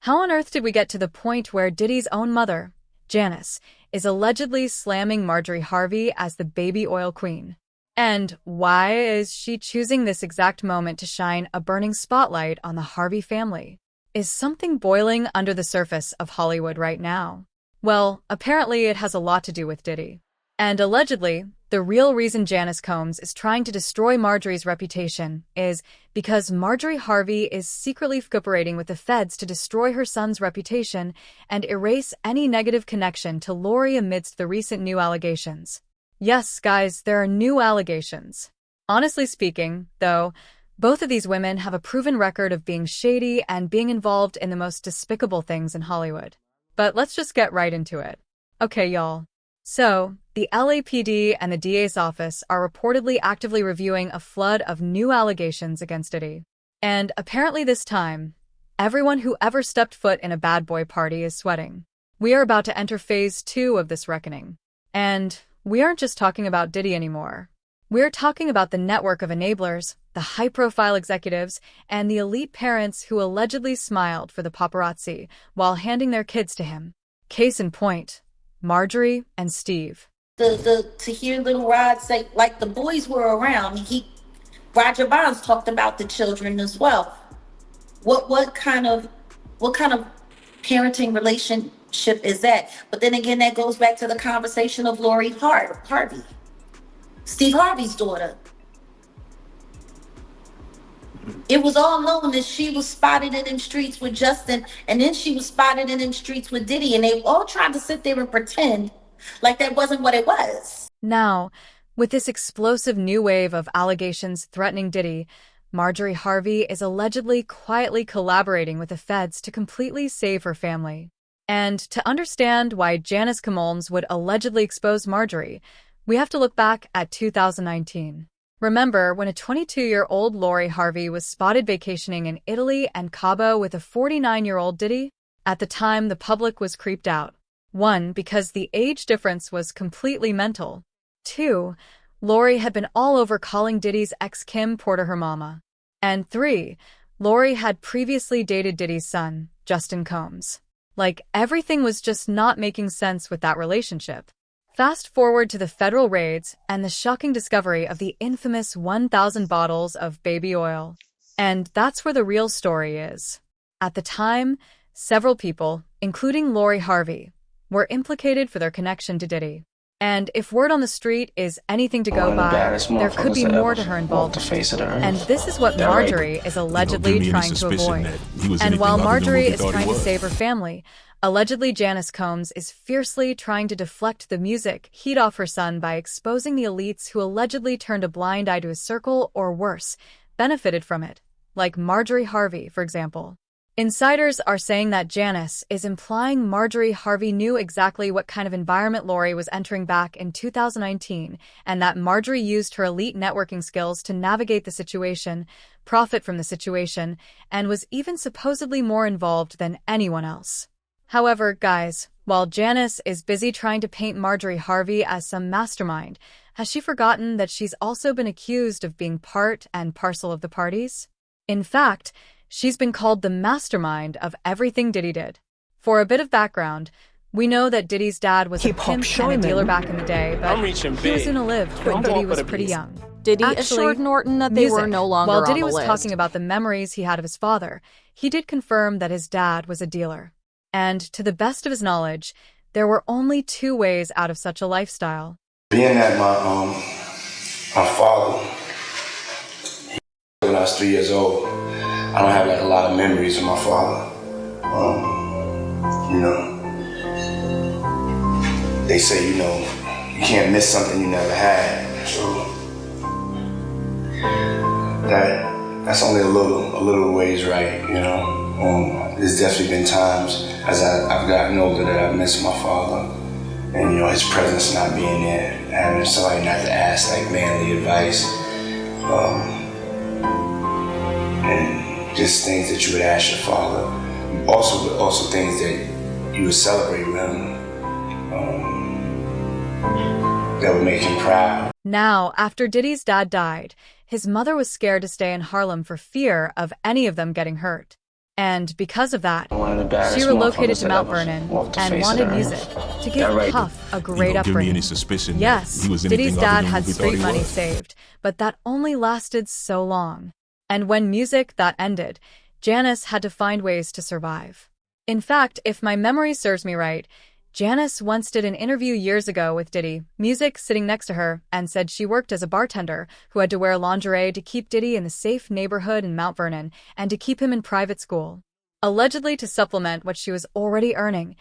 How on earth did we get to the point where Diddy's own mother, Janice, is allegedly slamming Marjorie Harvey as the baby oil queen? And why is she choosing this exact moment to shine a burning spotlight on the Harvey family? Is something boiling under the surface of Hollywood right now? Well, apparently it has a lot to do with Diddy. And allegedly, the real reason Janice Combs is trying to destroy Marjorie's reputation is because Marjorie Harvey is secretly cooperating with the feds to destroy her son's reputation and erase any negative connection to Lori amidst the recent new allegations. Yes, guys, there are new allegations. Honestly speaking, though, both of these women have a proven record of being shady and being involved in the most despicable things in Hollywood. But let's just get right into it. Okay, y'all. So, the LAPD and the DA's office are reportedly actively reviewing a flood of new allegations against Diddy. And apparently this time, everyone who ever stepped foot in a bad boy party is sweating. We are about to enter phase 2 of this reckoning. And we aren't just talking about Diddy anymore. We're talking about the network of enablers, the high-profile executives, and the elite parents who allegedly smiled for the paparazzi while handing their kids to him. Case in point, Marjorie and Steve. To hear Little Rod say, like, the boys were around. Roger Bonds talked about the children as well. What kind of parenting relationship is that? But then again, that goes back to the conversation of Lori Harvey, Steve Harvey's daughter. It was all known that she was spotted in them streets with Justin, and then she was spotted in them streets with Diddy, and they all tried to sit there and pretend like that wasn't what it was. Now, with this explosive new wave of allegations threatening Diddy, Marjorie Harvey is allegedly quietly collaborating with the feds to completely save her family. And to understand why Janice Combs would allegedly expose Marjorie, we have to look back at 2019. Remember when a 22-year-old Lori Harvey was spotted vacationing in Italy and Cabo with a 49-year-old Diddy? At the time, the public was creeped out. 1, because the age difference was completely mental. 2, Lori had been all over calling Diddy's ex Kim Porter her mama. And 3, Lori had previously dated Diddy's son, Justin Combs. Like, everything was just not making sense with that relationship. Fast forward to the federal raids and the shocking discovery of the infamous 1,000 bottles of baby oil. And that's where the real story is. At the time, several people, including Lori Harvey, were implicated for their connection to Diddy. And if word on the street is anything to go by, there could be more to her involvement. And this is what Marjorie is allegedly trying to avoid. And while Marjorie is trying to save her family, allegedly Janice Combs is fiercely trying to deflect the music heat off her son by exposing the elites who allegedly turned a blind eye to his circle or worse, benefited from it, like Marjorie Harvey, for example. Insiders are saying that Janice is implying Marjorie Harvey knew exactly what kind of environment Lori was entering back in 2019, and that Marjorie used her elite networking skills to navigate the situation, profit from the situation, and was even supposedly more involved than anyone else. However, guys, while Janice is busy trying to paint Marjorie Harvey as some mastermind, has she forgotten that she's also been accused of being part and parcel of the parties? In fact, she's been called the mastermind of everything Diddy did. For a bit of background, we know that Diddy's dad was a pimp and a dealer back in the day, but he was lived when Diddy was pretty young. Diddy assured Norton that they were no longer While Diddy on the was list. talking about the memories he had of his father, he did confirm that his dad was a dealer. And to the best of his knowledge, there were only 2 ways out of such a lifestyle. Being that my father, when I was 3 years old, I don't have like a lot of memories of my father. They say, you can't miss something you never had. So that's only a little ways right, There's definitely been times as I've gotten older that I've missed my father, and his presence not being there, having somebody not to ask like manly advice, and just things that you would ask your father. Also things that you would celebrate with him, that would make him proud. Now, after Diddy's dad died, his mother was scared to stay in Harlem for fear of any of them getting hurt. And because of that, One of the baddest she relocated motherfuckers to that Mount ever Vernon walked the and face of wanted the music earth. to give That right. Puff a great Give me any upbringing. suspicion Yes, he was anything Diddy's other dad than who had we thought street he money was. saved, but that only lasted so long. And when music that ended, Janice had to find ways to survive. In fact, if my memory serves me right, Janice once did an interview years ago with Diddy, music sitting next to her, and said she worked as a bartender who had to wear lingerie to keep Diddy in the safe neighborhood in Mount Vernon and to keep him in private school. Allegedly to supplement what she was already earning,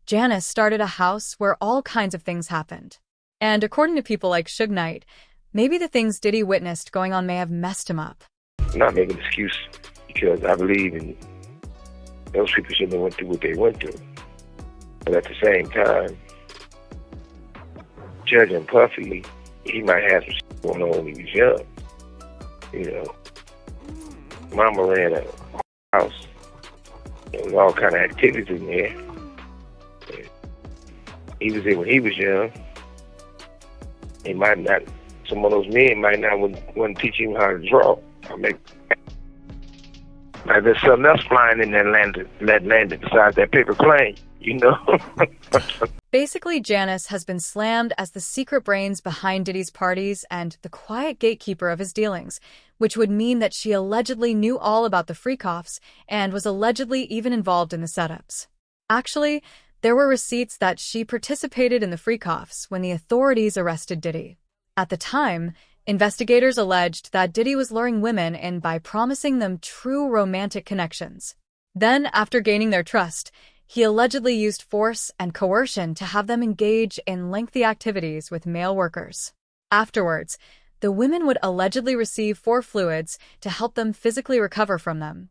Janice started a house where all kinds of things happened. And according to people like Suge Knight, maybe the things Diddy witnessed going on may have messed him up. I'm not making an excuse because I believe in those people shouldn't have went through what they went through. But at the same time, judging Puffy, he might have some shit going on when he was young. You know, Mama ran a house. There was all kind of activities in there. And he was there when he was young. He might not. Some of those men might not want to teach him how to draw. Like there's something else flying in that landed besides that paper plane, you know? Basically, Janice has been slammed as the secret brains behind Diddy's parties and the quiet gatekeeper of his dealings, which would mean that she allegedly knew all about the freak-offs and was allegedly even involved in the setups. Actually, there were receipts that she participated in the freak-offs when the authorities arrested Diddy. At the time, investigators alleged that Diddy was luring women in by promising them true romantic connections. Then, after gaining their trust, he allegedly used force and coercion to have them engage in lengthy activities with male workers. Afterwards, the women would allegedly receive 4 fluids to help them physically recover from them.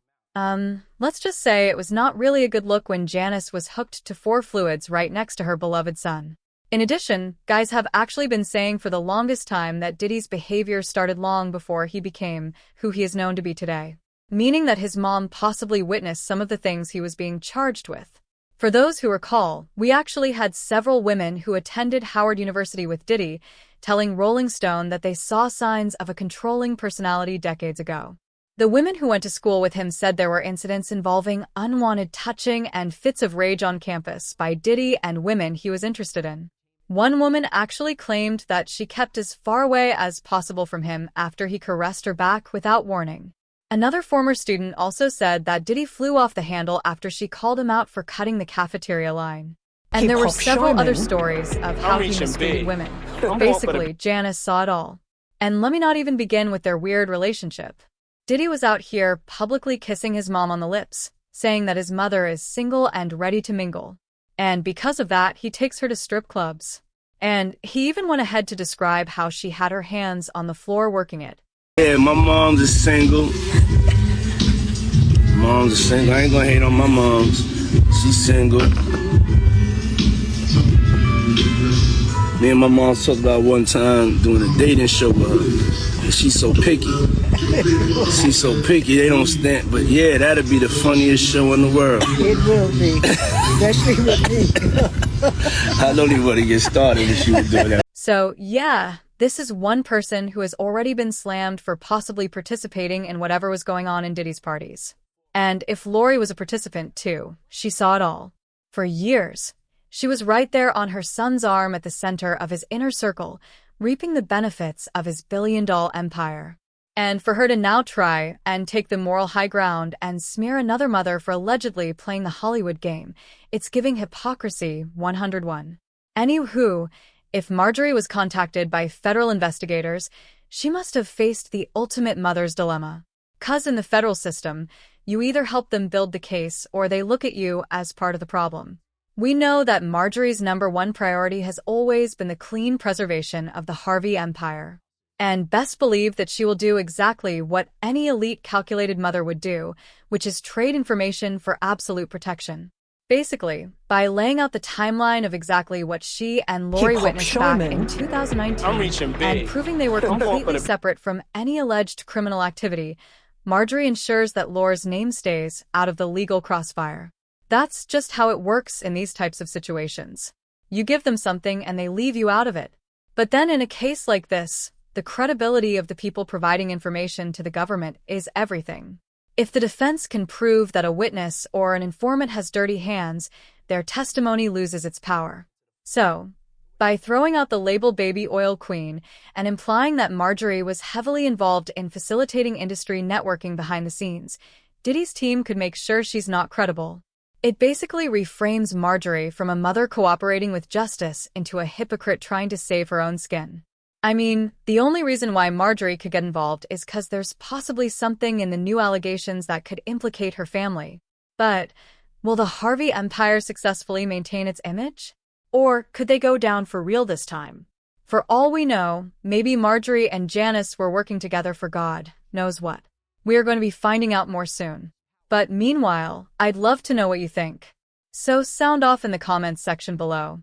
Let's just say it was not really a good look when Janice was hooked to 4 fluids right next to her beloved son. In addition, guys have actually been saying for the longest time that Diddy's behavior started long before he became who he is known to be today, meaning that his mom possibly witnessed some of the things he was being charged with. For those who recall, we actually had several women who attended Howard University with Diddy telling Rolling Stone that they saw signs of a controlling personality decades ago. The women who went to school with him said there were incidents involving unwanted touching and fits of rage on campus by Diddy and women he was interested in. One woman actually claimed that she kept as far away as possible from him after he caressed her back without warning. Another former student also said that Diddy flew off the handle after she called him out for cutting the cafeteria line. And there were several other stories of how he mistreated women. Basically, Janice saw it all. And let me not even begin with their weird relationship. Diddy was out here publicly kissing his mom on the lips, saying that his mother is single and ready to mingle. And because of that, he takes her to strip clubs. And he even went ahead to describe how she had her hands on the floor working it. Yeah, my mom's is single. Mom's is single. I ain't gonna hate on my mom's. She's single. Me and my mom talked about one time doing a dating show with her. And she's so picky. She's so picky, they don't stand. But yeah, that'd be the funniest show in the world. It will be, especially with me. I don't even want to get started if she was doing that. So, yeah, this is one person who has already been slammed for possibly participating in whatever was going on in Diddy's parties. And if Lori was a participant too, she saw it all. For years, she was right there on her son's arm at the center of his inner circle, reaping the benefits of his billion-dollar empire. And for her to now try and take the moral high ground and smear another mother for allegedly playing the Hollywood game, it's giving hypocrisy 101. Anywho, if Marjorie was contacted by federal investigators, she must have faced the ultimate mother's dilemma. 'Cause in the federal system, you either help them build the case or they look at you as part of the problem. We know that Marjorie's #1 priority has always been the clean preservation of the Harvey empire. And best believe that she will do exactly what any elite calculated mother would do, which is trade information for absolute protection. Basically, by laying out the timeline of exactly what she and Lori witnessed back in 2019 and proving they were completely separate from any alleged criminal activity, Marjorie ensures that Lor's name stays out of the legal crossfire. That's just how it works in these types of situations. You give them something and they leave you out of it. But then in a case like this, the credibility of the people providing information to the government is everything. If the defense can prove that a witness or an informant has dirty hands, their testimony loses its power. So, by throwing out the label baby oil queen and implying that Marjorie was heavily involved in facilitating industry networking behind the scenes, Diddy's team could make sure she's not credible. It basically reframes Marjorie from a mother cooperating with justice into a hypocrite trying to save her own skin. I mean, the only reason why Marjorie could get involved is because there's possibly something in the new allegations that could implicate her family. But will the Harvey empire successfully maintain its image? Or could they go down for real this time? For all we know, maybe Marjorie and Janice were working together for God knows what. We are going to be finding out more soon. But meanwhile, I'd love to know what you think. So sound off in the comments section below.